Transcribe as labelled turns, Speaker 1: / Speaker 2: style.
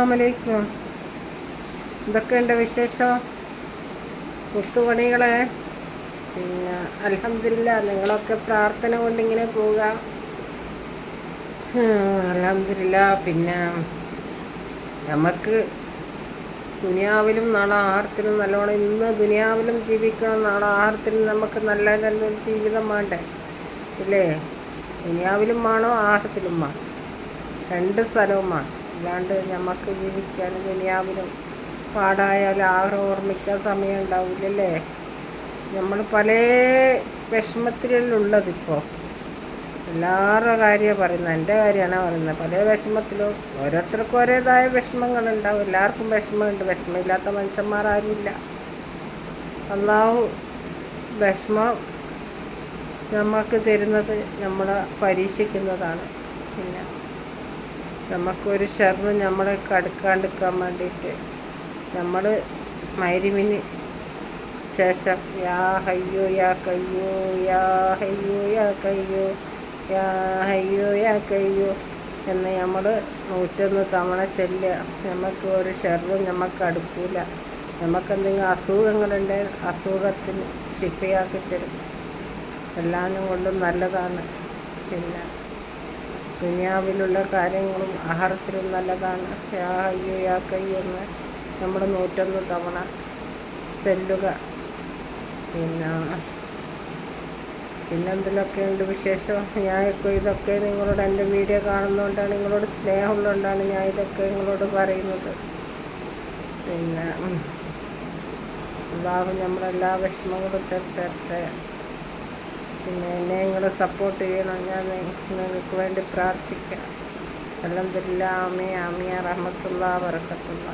Speaker 1: അസ്സലാമലൈക്കും. എന്തൊക്കെയുണ്ട് വിശേഷം മുത്തുമണികളെ? പിന്നെ അൽഹംദുലില്ലാ, നിങ്ങളൊക്കെ പ്രാർത്ഥന കൊണ്ടിങ്ങനെ പോവുക. അൽഹംദുലില്ലാ. പിന്നെ നമുക്ക് ദുനിയാവിലും നാളെ ആഹാരത്തിലും നല്ലോണം, ഇന്ന് ദുനിയാവിലും ജീവിക്കണം, നാളെ ആഹാരത്തിലും നമുക്ക് നല്ല നല്ലൊരു ജീവിതം വേണ്ടേ? ഇല്ലേ? ദുനിയാവിലും വേണോ ആഹാരത്തിലും വേണം, രണ്ട് സ്ഥലവും വേണം. അല്ലാണ്ട് നമുക്ക് ജീവിക്കാൻ ദുനിയാവിലും പാടായാലും ആഹാരം ഓർമ്മിക്കാൻ സമയം ഉണ്ടാവില്ലല്ലേ? നമ്മൾ പല വിഷമത്തിലുള്ളതിപ്പോൾ. എല്ലാവരുടെ കാര്യമാണ് പറയുന്നത്, എൻ്റെ കാര്യമാണ് പറയുന്നത്. പല വിഷമത്തിലും ഓരോരുത്തർക്കും ഓരോതായ വിഷമങ്ങളുണ്ടാവും. എല്ലാവർക്കും വിഷമമുണ്ട്, വിഷമമില്ലാത്ത മനുഷ്യന്മാരാരുമില്ല. അല്ലാഹു വിഷമം നമുക്ക് തരുന്നത് നമ്മളെ പരീക്ഷിക്കുന്നതാണ്. പിന്നെ നമുക്കൊരു ഷർറും നമ്മളെ കടുക്കാണ്ടിരിക്കാൻ വേണ്ടിയിട്ട് നമ്മൾ മഗ്‌രിബിന് ശേഷം യാ ഹയ്യോ യാ കയ്യോ യാ ഹയ്യോ യാ കയ്യോ യാ ഹയ്യോ യാ കയ്യോ എന്ന് നമ്മൾ 101 തവണ ചൊല്ലുക. നമുക്ക് ഒരു ഷർറും നമുക്ക് അടുക്കൂല. നമുക്കെന്തെങ്കിലും അസുഖങ്ങളുണ്ട്, അസുഖത്തിന് ശിഫയാക്കി തരും. എല്ലാനും കൊണ്ടും നല്ലതാണ്. പിന്നെ ദുനിയാവിലുള്ള കാര്യങ്ങളും ആഹാരത്തിലും നല്ലതാണ്. യാ ഹയ്യോ യാ കയ്യോ എന്ന് നമ്മൾ 101 തവണ ചൊല്ലുക. പിന്നെന്തിലൊക്കെയുണ്ട് വിശേഷം? ഞാൻ ഇതൊക്കെ നിങ്ങളോട്, എൻ്റെ വീഡിയോ കാണുന്നതുകൊണ്ടാണ്, നിങ്ങളോട് സ്നേഹമുള്ളതുകൊണ്ടാണ് ഞാൻ ഇതൊക്കെ നിങ്ങളോട് പറയുന്നത്. പിന്നെ അല്ലാഹു നമ്മളെല്ലാ വിഷമങ്ങളും തരട്ടെ. പിന്നെ എന്നെ നിങ്ങൾ സപ്പോർട്ട് ചെയ്യണം. ഞാൻ നിങ്ങൾക്ക് വേണ്ടി പ്രാർത്ഥിക്കാം. അൽഹംദുലില്ലാ. ആമീൻ ആമീൻ. റഹ്മത്തുള്ളാഹി വബറകാതുഹു.